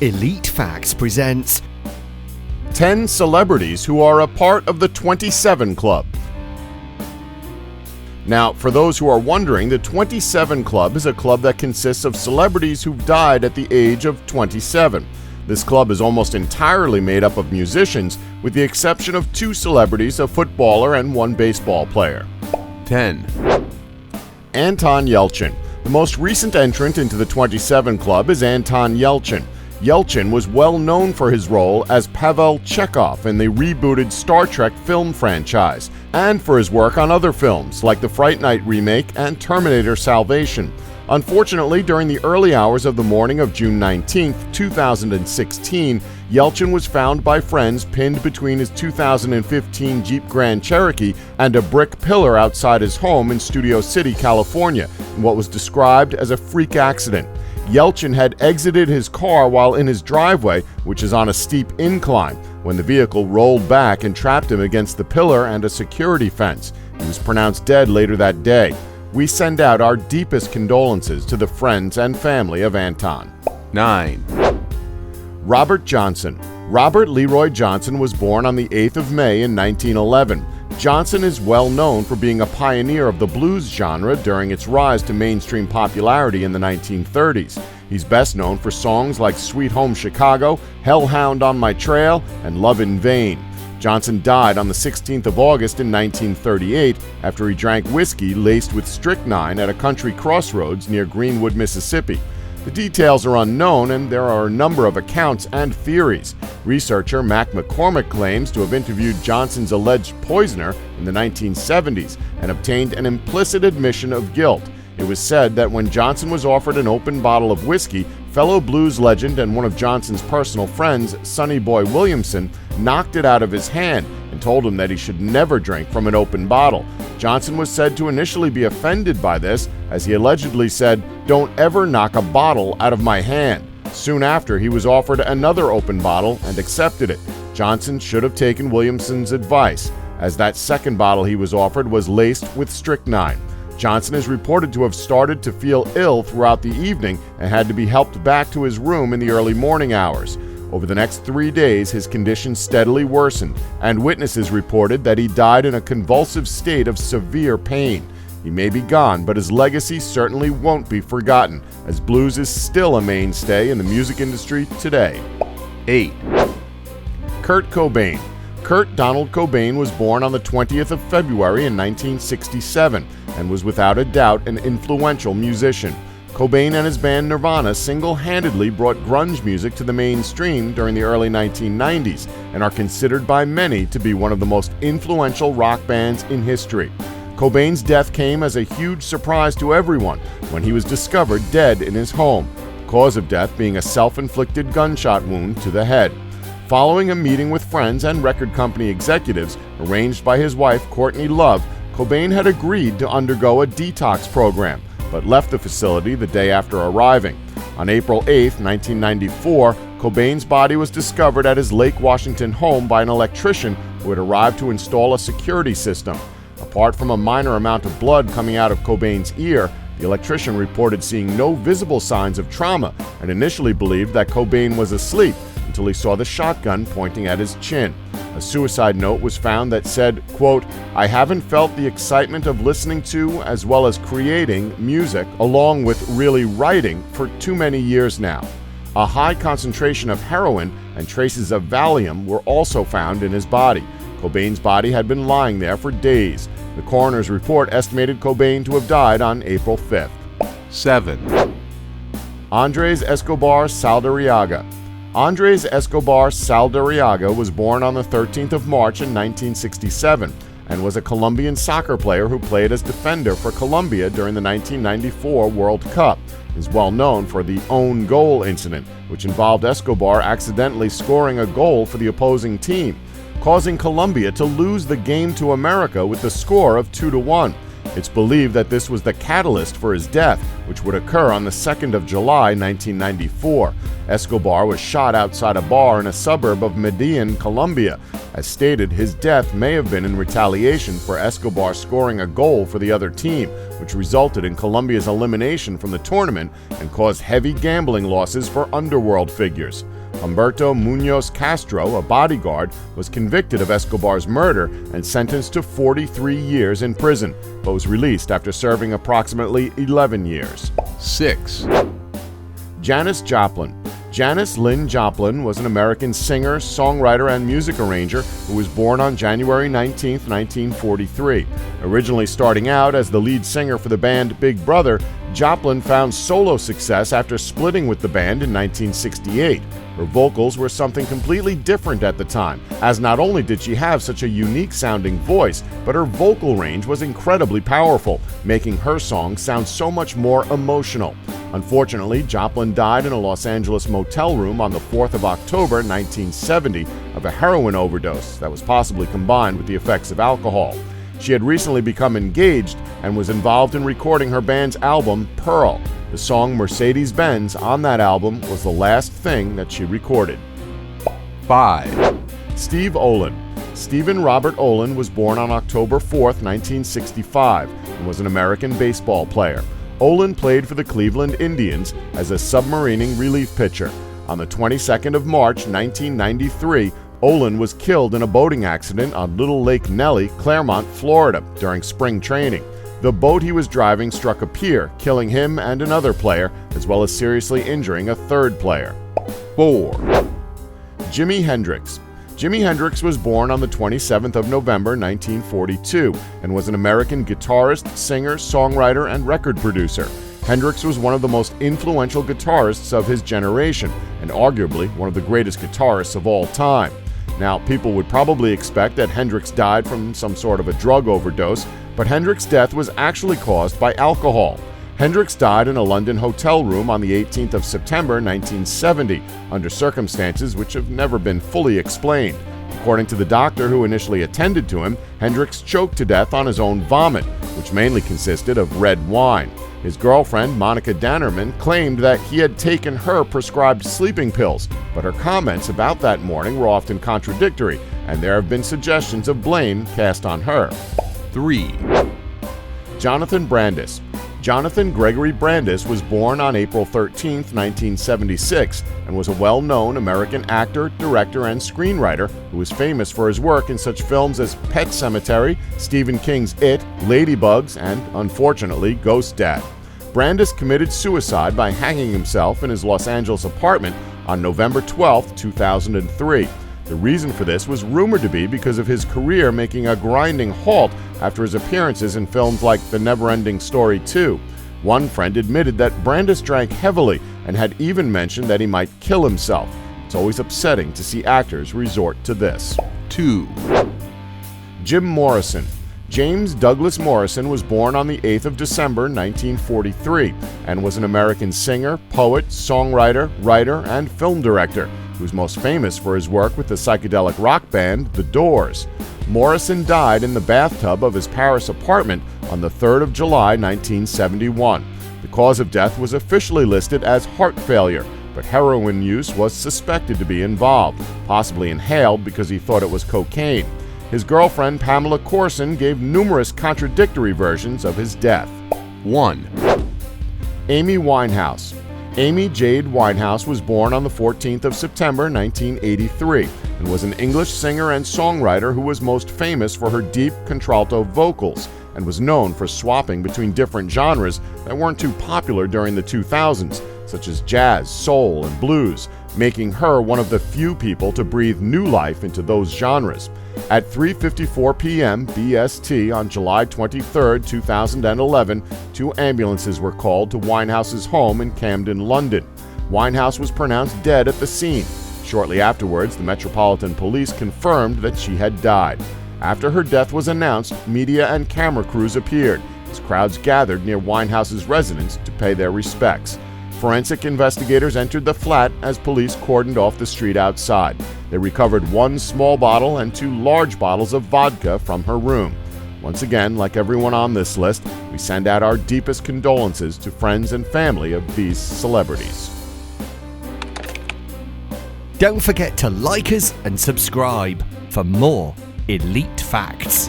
Elite Facts presents 10 celebrities who are a part of the 27 Club. Now, for those who are wondering, the 27 Club is a club that consists of celebrities who've died at the age of 27. This club is almost entirely made up of musicians, with the exception of 2 celebrities, a footballer and 1 baseball player. 10. Anton Yelchin. The most recent entrant into the 27 Club is Anton Yelchin. Yelchin was well known for his role as Pavel Chekhov in the rebooted Star Trek film franchise, and for his work on other films like the Fright Night remake and Terminator Salvation. Unfortunately, during the early hours of the morning of June 19, 2016, Yelchin was found by friends pinned between his 2015 Jeep Grand Cherokee and a brick pillar outside his home in Studio City, California, in what was described as a freak accident. Yelchin had exited his car while in his driveway, which is on a steep incline, when the vehicle rolled back and trapped him against the pillar and a security fence. He was pronounced dead later that day. We send out our deepest condolences to the friends and family of Anton. 9. Robert Johnson. Robert Leroy Johnson was born on the 8th of May in 1911. Johnson is well known for being a pioneer of the blues genre during its rise to mainstream popularity in the 1930s. He's best known for songs like Sweet Home Chicago, Hellhound on My Trail, and Love in Vain. Johnson died on the 16th of August in 1938 after he drank whiskey laced with strychnine at a country crossroads near Greenwood, Mississippi. The details are unknown, and there are a number of accounts and theories. Researcher Mac McCormick claims to have interviewed Johnson's alleged poisoner in the 1970s and obtained an implicit admission of guilt. It was said that when Johnson was offered an open bottle of whiskey, fellow blues legend and one of Johnson's personal friends, Sonny Boy Williamson, knocked it out of his hand and told him that he should never drink from an open bottle. Johnson was said to initially be offended by this, as he allegedly said, "Don't ever knock a bottle out of my hand." Soon after, he was offered another open bottle and accepted it. Johnson should have taken Williamson's advice, as that second bottle he was offered was laced with strychnine. Johnson is reported to have started to feel ill throughout the evening and had to be helped back to his room in the early morning hours. Over the next 3 days, his condition steadily worsened, and witnesses reported that he died in a convulsive state of severe pain. He may be gone, but his legacy certainly won't be forgotten, as blues is still a mainstay in the music industry today. 8. Kurt Cobain. Kurt Donald Cobain was born on the 20th of February in 1967 and was without a doubt an influential musician. Cobain and his band Nirvana single-handedly brought grunge music to the mainstream during the early 1990s and are considered by many to be one of the most influential rock bands in history. Cobain's death came as a huge surprise to everyone when he was discovered dead in his home, the cause of death being a self-inflicted gunshot wound to the head. Following a meeting with friends and record company executives arranged by his wife Courtney Love, Cobain had agreed to undergo a detox program, but left the facility the day after arriving. On April 8, 1994, Cobain's body was discovered at his Lake Washington home by an electrician who had arrived to install a security system. Apart from a minor amount of blood coming out of Cobain's ear, the electrician reported seeing no visible signs of trauma and initially believed that Cobain was asleep until he saw the shotgun pointing at his chin. A suicide note was found that said, quote, "I haven't felt the excitement of listening to as well as creating music, along with really writing, for too many years now." A high concentration of heroin and traces of Valium were also found in his body. Cobain's body had been lying there for days. The coroner's report estimated Cobain to have died on April 5th. 7. Andres Escobar Saldarriaga. Andres Escobar Saldarriaga was born on the 13th of March in 1967 and was a Colombian soccer player who played as defender for Colombia during the 1994 World Cup. He is well known for the own goal incident, which involved Escobar accidentally scoring a goal for the opposing team, causing Colombia to lose the game to America with the score of 2-1. It's believed that this was the catalyst for his death, which would occur on the 2nd of July, 1994. Escobar was shot outside a bar in a suburb of Medellin, Colombia. As stated, his death may have been in retaliation for Escobar scoring a goal for the other team, which resulted in Colombia's elimination from the tournament and caused heavy gambling losses for underworld figures. Humberto Munoz Castro, a bodyguard, was convicted of Escobar's murder and sentenced to 43 years in prison, but was released after serving approximately 11 years. 6. Janis Joplin. Janis Lynn Joplin was an American singer, songwriter, and music arranger who was born on January 19, 1943. Originally starting out as the lead singer for the band Big Brother, Joplin found solo success after splitting with the band in 1968. Her vocals were something completely different at the time, as not only did she have such a unique-sounding voice, but her vocal range was incredibly powerful, making her songs sound so much more emotional. Unfortunately, Joplin died in a Los Angeles motel room on the 4th of October, 1970, of a heroin overdose that was possibly combined with the effects of alcohol. She had recently become engaged and was involved in recording her band's album, Pearl. The song Mercedes-Benz on that album was the last thing that she recorded. 5. Steve Olin. Stephen Robert Olin was born on October 4, 1965, and was an American baseball player. Olin played for the Cleveland Indians as a submarining relief pitcher. On the 22nd of March, 1993, Olin was killed in a boating accident on Little Lake Nellie, Claremont, Florida, during spring training. The boat he was driving struck a pier, killing him and another player, as well as seriously injuring a third player. 4. Jimi Hendrix. Jimi Hendrix was born on the 27th of November, 1942, and was an American guitarist, singer, songwriter, and record producer. Hendrix was one of the most influential guitarists of his generation, and arguably one of the greatest guitarists of all time. Now, people would probably expect that Hendrix died from some sort of a drug overdose, but Hendrix's death was actually caused by alcohol. Hendrix died in a London hotel room on the 18th of September, 1970, under circumstances which have never been fully explained. According to the doctor who initially attended to him, Hendrix choked to death on his own vomit, which mainly consisted of red wine. His girlfriend, Monica Dannerman, claimed that he had taken her prescribed sleeping pills, but her comments about that morning were often contradictory, and there have been suggestions of blame cast on her. 3. Jonathan Brandis. Jonathan Gregory Brandis was born on April 13, 1976, and was a well-known American actor, director, and screenwriter who was famous for his work in such films as Pet Sematary, Stephen King's It, Ladybugs, and, unfortunately, Ghost Dad. Brandis committed suicide by hanging himself in his Los Angeles apartment on November 12, 2003. The reason for this was rumored to be because of his career making a grinding halt after his appearances in films like The Never-Ending Story 2. One friend admitted that Brandis drank heavily and had even mentioned that he might kill himself. It's always upsetting to see actors resort to this. 2. Jim Morrison. James Douglas Morrison was born on the 8th of December, 1943, and was an American singer, poet, songwriter, writer, and film director, who's most famous for his work with the psychedelic rock band The Doors. Morrison died in the bathtub of his Paris apartment on the 3rd of July, 1971. The cause of death was officially listed as heart failure, but heroin use was suspected to be involved, possibly inhaled because he thought it was cocaine. His girlfriend, Pamela Corson, gave numerous contradictory versions of his death. 1. Amy Winehouse. Amy Jade Winehouse was born on the 14th of September, 1983, and was an English singer and songwriter who was most famous for her deep contralto vocals, and was known for swapping between different genres that weren't too popular during the 2000s, such as jazz, soul, and blues, making her one of the few people to breathe new life into those genres. At 3:54 p.m. BST on July 23, 2011, 2 ambulances were called to Winehouse's home in Camden, London. Winehouse was pronounced dead at the scene. Shortly afterwards, the Metropolitan Police confirmed that she had died. After her death was announced, media and camera crews appeared as crowds gathered near Winehouse's residence to pay their respects. Forensic investigators entered the flat as police cordoned off the street outside. They recovered 1 small bottle and 2 large bottles of vodka from her room. Once again, like everyone on this list, we send out our deepest condolences to friends and family of these celebrities. Don't forget to like us and subscribe for more Elite Facts.